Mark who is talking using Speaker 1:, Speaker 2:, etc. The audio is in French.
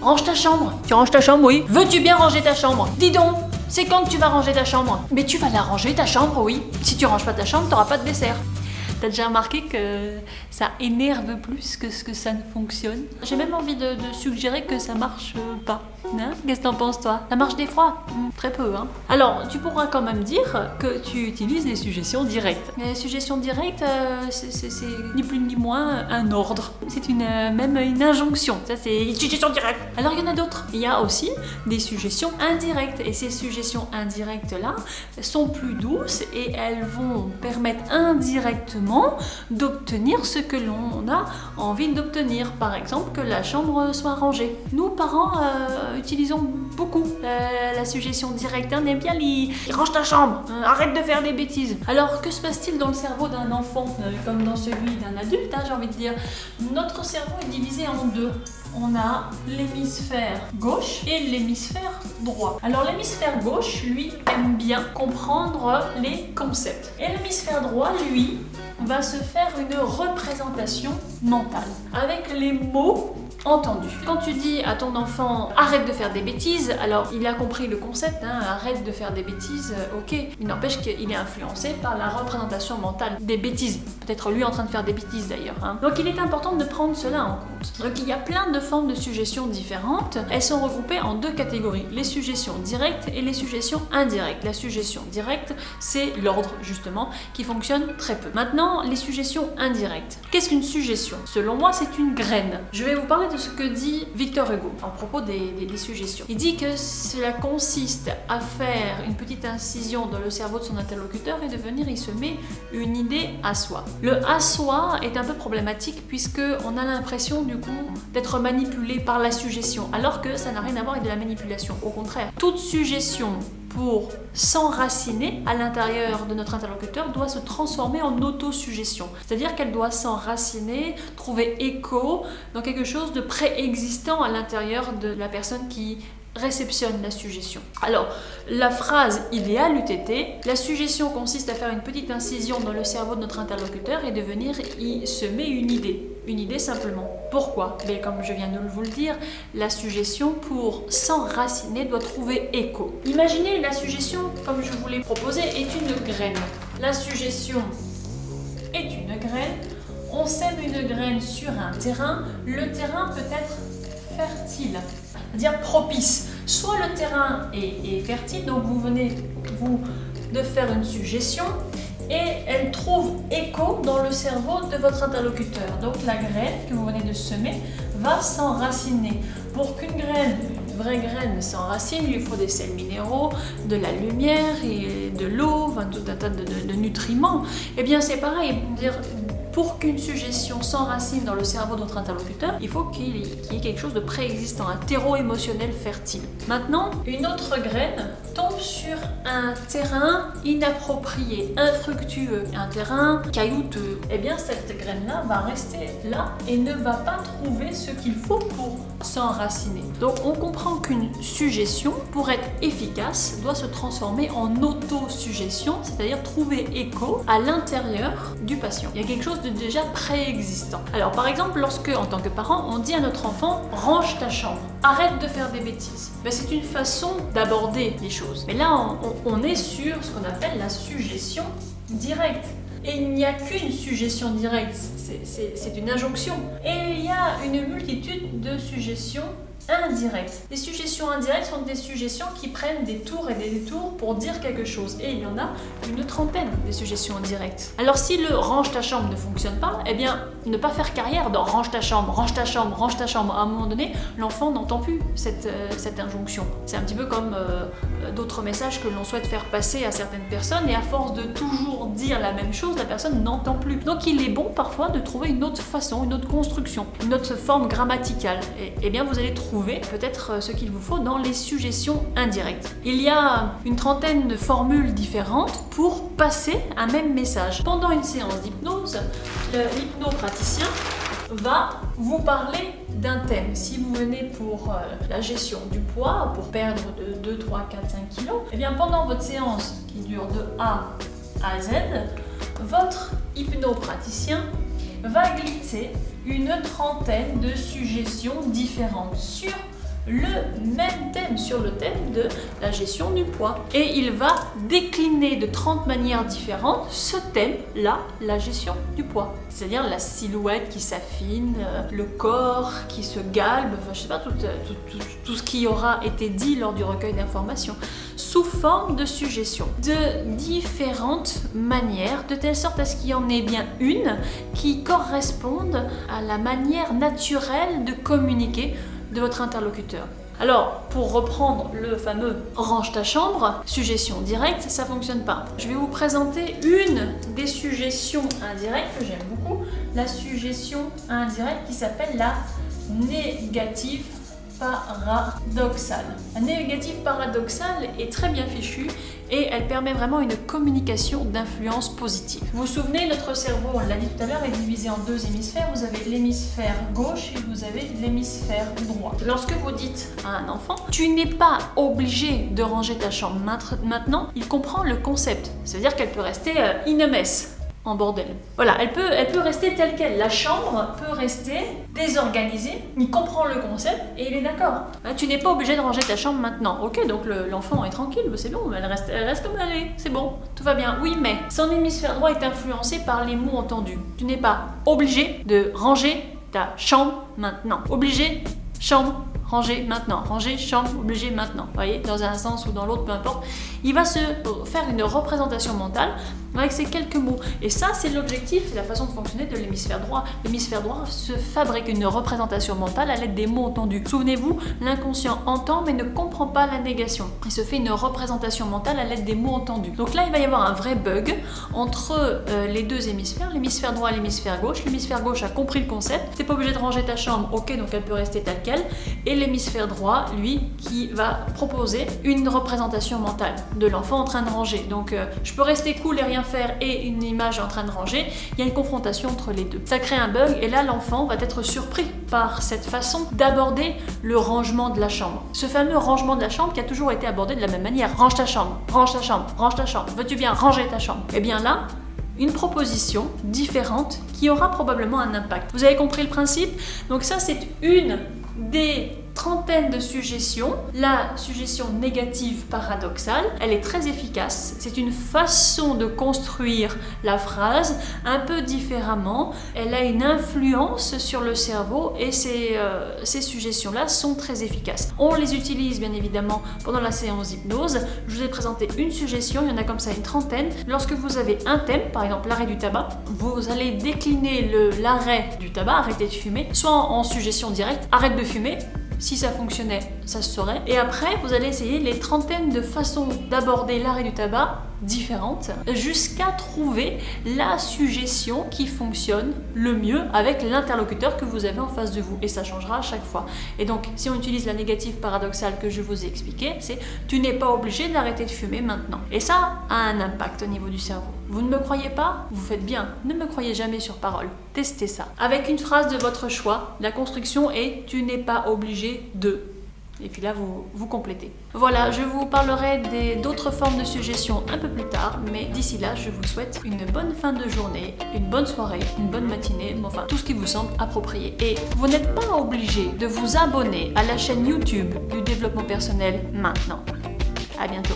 Speaker 1: range ta chambre. Tu ranges ta chambre, oui. Veux-tu bien ranger ta chambre? Dis donc, c'est quand que tu vas ranger ta chambre? Mais tu vas la ranger ta chambre, oui. Si tu ranges pas ta chambre, t'auras pas de dessert. T'as déjà remarqué que ça énerve plus que ce que ça ne fonctionne? J'ai même envie de suggérer que ça marche pas. Hein? Qu'est-ce que t'en penses, toi? Ça marche des fois? Très peu, hein. Alors, tu pourras quand même dire que tu utilises les suggestions directes. Les suggestions directes, c'est ni plus ni moins un ordre. C'est même une injonction. Ça, c'est une suggestion directe. Alors, il y en a d'autres. Il y a aussi des suggestions indirectes. Et ces suggestions indirectes-là sont plus douces et elles vont permettre indirectement d'obtenir ce que l'on a envie d'obtenir. Par exemple, que la chambre soit rangée. Nous, parents, utilisons beaucoup la suggestion directe. On aime bien les range ta chambre, arrête de faire des bêtises. Alors, que se passe-t-il dans le cerveau d'un enfant comme dans celui d'un adulte, j'ai envie de dire? Notre cerveau est divisé en deux. On a l'hémisphère gauche et l'hémisphère droit. Alors l'hémisphère gauche, lui, aime bien comprendre les concepts. Et l'hémisphère droit, lui, va se faire une représentation mentale avec les mots entendus. Quand tu dis à ton enfant arrête de faire des bêtises, alors il a compris le concept, arrête de faire des bêtises, ok. Il n'empêche qu'il est influencé par la représentation mentale des bêtises. Peut-être lui en train de faire des bêtises d'ailleurs. Donc il est important de prendre cela en compte. Donc il y a plein de formes de suggestions différentes. Elles sont regroupées en deux catégories, les suggestions directes et les suggestions indirectes. La suggestion directe, c'est l'ordre justement qui fonctionne très peu. Maintenant, les suggestions indirectes. Qu'est-ce qu'une suggestion? Selon moi, c'est une graine. Je vais vous parler de ce que dit Victor Hugo à propos des suggestions. Il dit que cela consiste à faire une petite incision dans le cerveau de son interlocuteur et de venir y semer une idée à soi. Le à soi est un peu problématique puisque on a l'impression du coup d'être manipulé par la suggestion alors que ça n'a rien à voir avec de la manipulation. Au contraire, toute suggestion pour s'enraciner à l'intérieur de notre interlocuteur doit se transformer en autosuggestion. C'est-à-dire qu'elle doit s'enraciner, trouver écho dans quelque chose de préexistant à l'intérieur de la personne qui réceptionne la suggestion. Alors, la phrase idéale eût été: la suggestion consiste à faire une petite incision dans le cerveau de notre interlocuteur et de venir y semer une idée simplement. Pourquoi? Mais comme je viens de vous le dire, la suggestion pour s'enraciner doit trouver écho. Imaginez la suggestion, comme je vous l'ai proposé, est une graine. La suggestion est une graine. On sème une graine sur un terrain. Le terrain peut être fertile, c'est-à-dire propice. Soit le terrain est fertile, donc vous venez de faire une suggestion et elle trouve écho dans le cerveau de votre interlocuteur. Donc la graine que vous venez de semer va s'enraciner. Pour qu'une graine, une vraie graine s'enracine, il lui faut des sels minéraux, de la lumière et de l'eau, tout un tas de nutriments. Eh bien c'est pareil, pour qu'une suggestion s'enracine dans le cerveau de notre interlocuteur, il faut qu'il y ait quelque chose de préexistant, un terreau émotionnel fertile. Maintenant, une autre graine tombe sur un terrain inapproprié, infructueux, un terrain caillouteux. Eh bien, cette graine-là va rester là et ne va pas trouver ce qu'il faut pour s'enraciner. Donc, on comprend qu'une suggestion, pour être efficace, doit se transformer en autosuggestion, c'est-à-dire trouver écho à l'intérieur du patient. Il y a quelque chose de déjà préexistant. Alors par exemple, lorsque en tant que parent on dit à notre enfant range ta chambre, arrête de faire des bêtises, c'est une façon d'aborder les choses. Mais là on est sur ce qu'on appelle la suggestion directe. Et il n'y a qu'une suggestion directe, c'est une injonction. Et il y a une multitude de suggestions indirectes. Les suggestions indirectes sont des suggestions qui prennent des tours et des détours pour dire quelque chose. Et il y en a une trentaine des suggestions indirectes. Alors si le range ta chambre ne fonctionne pas, eh bien ne pas faire carrière dans range ta chambre, range ta chambre, range ta chambre. À un moment donné, l'enfant n'entend plus cette injonction. C'est un petit peu comme d'autres messages que l'on souhaite faire passer à certaines personnes et à force de toujours dire la même chose, la personne n'entend plus. Donc il est bon parfois de trouver une autre façon, une autre construction, une autre forme grammaticale. Et bien vous allez trouver peut-être ce qu'il vous faut dans les suggestions indirectes. Il y a une trentaine de formules différentes pour passer un même message. Pendant une séance d'hypnose, l'hypnopraticien va vous parler d'un thème. Si vous venez pour la gestion du poids, pour perdre de 2, 3, 4, 5 kilos, et bien pendant votre séance qui dure de A à Z, votre hypnopraticien va glisser une trentaine de suggestions différentes sur le même thème sur le thème de la gestion du poids. Et il va décliner de 30 manières différentes ce thème-là, la gestion du poids. C'est-à-dire la silhouette qui s'affine, le corps qui se galbe, enfin je sais pas, tout ce qui aura été dit lors du recueil d'informations, sous forme de suggestions, de différentes manières, de telle sorte à ce qu'il y en ait bien une qui corresponde à la manière naturelle de communiquer de votre interlocuteur. Alors, pour reprendre le fameux « range ta chambre », suggestion directe, ça fonctionne pas. Je vais vous présenter une des suggestions indirectes que j'aime beaucoup, la suggestion indirecte qui s'appelle la négative paradoxale. La négative paradoxale est très bien fichue et elle permet vraiment une communication d'influence positive. Vous vous souvenez, notre cerveau, on l'a dit tout à l'heure, est divisé en deux hémisphères. Vous avez l'hémisphère gauche et vous avez l'hémisphère droit. Lorsque vous dites à un enfant, tu n'es pas obligé de ranger ta chambre maintenant, il comprend le concept. Ça veut dire qu'elle peut rester in a mess. En bordel. Voilà, elle peut rester telle qu'elle. La chambre peut rester désorganisée. Il comprend le concept et il est d'accord. Tu n'es pas obligé de ranger ta chambre maintenant. Ok, donc l'enfant est tranquille, c'est bon, elle reste comme elle est, c'est bon, tout va bien. Oui, mais son hémisphère droit est influencé par les mots entendus. Tu n'es pas obligé de ranger ta chambre maintenant. Obligé, chambre, ranger maintenant. Ranger, chambre, obligé maintenant. Vous voyez, dans un sens ou dans l'autre, peu importe. Il va se faire une représentation mentale avec ces quelques mots. Et ça, c'est l'objectif, c'est la façon de fonctionner de l'hémisphère droit. L'hémisphère droit se fabrique une représentation mentale à l'aide des mots entendus. Souvenez-vous, l'inconscient entend mais ne comprend pas la négation. Il se fait une représentation mentale à l'aide des mots entendus. Donc là, il va y avoir un vrai bug entre les deux hémisphères, l'hémisphère droit et l'hémisphère gauche. L'hémisphère gauche a compris le concept. T'es pas obligé de ranger ta chambre, ok, donc elle peut rester telle quelle. Et l'hémisphère droit, lui, qui va proposer une représentation mentale de l'enfant en train de ranger. Donc, je peux rester cool et rien faire et une image en train de ranger. Il y a une confrontation entre les deux. Ça crée un bug et là, l'enfant va être surpris par cette façon d'aborder le rangement de la chambre. Ce fameux rangement de la chambre qui a toujours été abordé de la même manière. Range ta chambre, range ta chambre, range ta chambre. Veux-tu bien ranger ta chambre? Eh bien là, une proposition différente qui aura probablement un impact. Vous avez compris le principe? Donc ça, c'est une des trentaines de suggestions. La suggestion négative paradoxale, elle est très efficace. C'est une façon de construire la phrase un peu différemment. Elle a une influence sur le cerveau et ces suggestions-là sont très efficaces. On les utilise bien évidemment pendant la séance d'hypnose. Je vous ai présenté une suggestion, il y en a comme ça une trentaine. Lorsque vous avez un thème, par exemple l'arrêt du tabac, vous allez décliner l'arrêt du tabac, arrêter de fumer, soit en suggestion directe, arrête de fumer. Si ça fonctionnait, ça se saurait. Et après, vous allez essayer les trentaines de façons d'aborder l'arrêt du tabac différentes jusqu'à trouver la suggestion qui fonctionne le mieux avec l'interlocuteur que vous avez en face de vous. Et ça changera à chaque fois. Et donc, si on utilise la négative paradoxale que je vous ai expliquée, c'est « tu n'es pas obligé d'arrêter de fumer maintenant ». Et ça a un impact au niveau du cerveau. Vous ne me croyez pas? Vous faites bien. Ne me croyez jamais sur parole. Testez ça. Avec une phrase de votre choix, la construction est « tu n'es pas obligé de ». Et puis là, vous complétez. Voilà, je vous parlerai d'autres formes de suggestions un peu plus tard, mais d'ici là, je vous souhaite une bonne fin de journée, une bonne soirée, une bonne matinée, enfin tout ce qui vous semble approprié. Et vous n'êtes pas obligé de vous abonner à la chaîne YouTube du développement personnel maintenant. À bientôt.